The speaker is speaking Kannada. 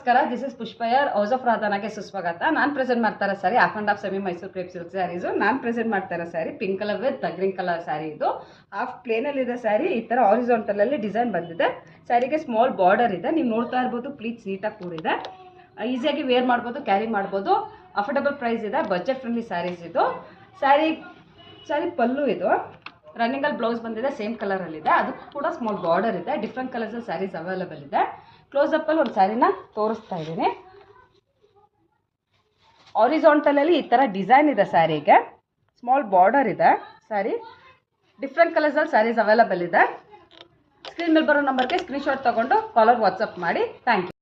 ನಮಸ್ಕಾರ, ದಿಸ್ ಇಸ್ ಪುಷ್ಪಯ್ಯರ್, ಹೌಸ್ ಆಫ್ ರಾಧಾನಾಗೆ ಸುಸ್ವಾಗತ. ನಾನು ಪ್ರೆಸೆಂಟ್ ಮಾಡ್ತಾ ಇರೋ sari half and half semi Mysuru crepe silk saris. ನಾನು ಪ್ರೆಸೆಂಟ್ ಮಾಡ್ತಾ ಇರೋ sari pink colour with green colour sari. ಇದು ಹಾಫ್ ಪ್ಲೇನಲ್ಲಿದೆ ಸ್ಯಾರಿ. ಈ ಥರ ಹಾರಿಜಾಂಟಲಲ್ಲಿ ಡಿಸೈನ್ ಬಂದಿದೆ. ಸ್ಯಾರಿಗೆ ಸ್ಮಾಲ್ ಬಾರ್ಡರ್ ಇದೆ, ನೀವು ನೋಡ್ತಾ ಇರ್ಬೋದು. ಪ್ಲೀಟ್ಸ್ ನೀಟಾಗಿ ಕೂಡಿದೆ, ಈಸಿಯಾಗಿ ವೇರ್ ಮಾಡ್ಬೋದು, ಕ್ಯಾರಿ ಮಾಡ್ಬೋದು. ಅಫೋರ್ಡಬಲ್ ಪ್ರೈಸ್ ಇದೆ, ಬಜೆಟ್ ಫ್ರೆಂಡ್ಲಿ ಸ್ಯಾರೀಸ್ ಇದು. ಸ್ಯಾರಿ ಪಲ್ಲು ಇದು ರನ್ನಿಂಗಲ್ಲಿ ಬ್ಲೌಸ್ ಬಂದಿದೆ, ಸೇಮ್ ಕಲರಲ್ಲಿದೆ. ಅದಕ್ಕೂ ಕೂಡ ಸ್ಮಾಲ್ ಬಾರ್ಡರ್ ಇದೆ. ಡಿಫ್ರೆಂಟ್ ಕಲರ್ಸಲ್ಲಿ ಸ್ಯಾರೀಸ್ ಅವೈಲೇಬಲ್ ಇದೆ. ಕ್ಲೋಸಪ್ಪಲ್ಲಿ ಒಂದು ಸ್ಯಾರಿನ ತೋರಿಸ್ತಾ ಇದ್ದೀನಿ. ಹಾರಿಜಾಂಟಲಲ್ಲಿ ಈ ಥರ ಡಿಸೈನ್ ಇದೆ ಸ್ಯಾರಿಗೆ, ಸ್ಮಾಲ್ ಬಾರ್ಡರ್ ಇದೆ. ಸ್ಯಾರಿ ಡಿಫ್ರೆಂಟ್ ಕಲರ್ಸಲ್ಲಿ ಸ್ಯಾರೀಸ್ ಅವೈಲೇಬಲ್ ಇದೆ. ಸ್ಕ್ರೀನ್ ಮೇಲೆ ಬರೋ ನಂಬರ್ಗೆ ಸ್ಕ್ರೀನ್ಶಾಟ್ ತೊಗೊಂಡು ಕಾಲರ್ ವಾಟ್ಸಪ್ ಮಾಡಿ. Thank you.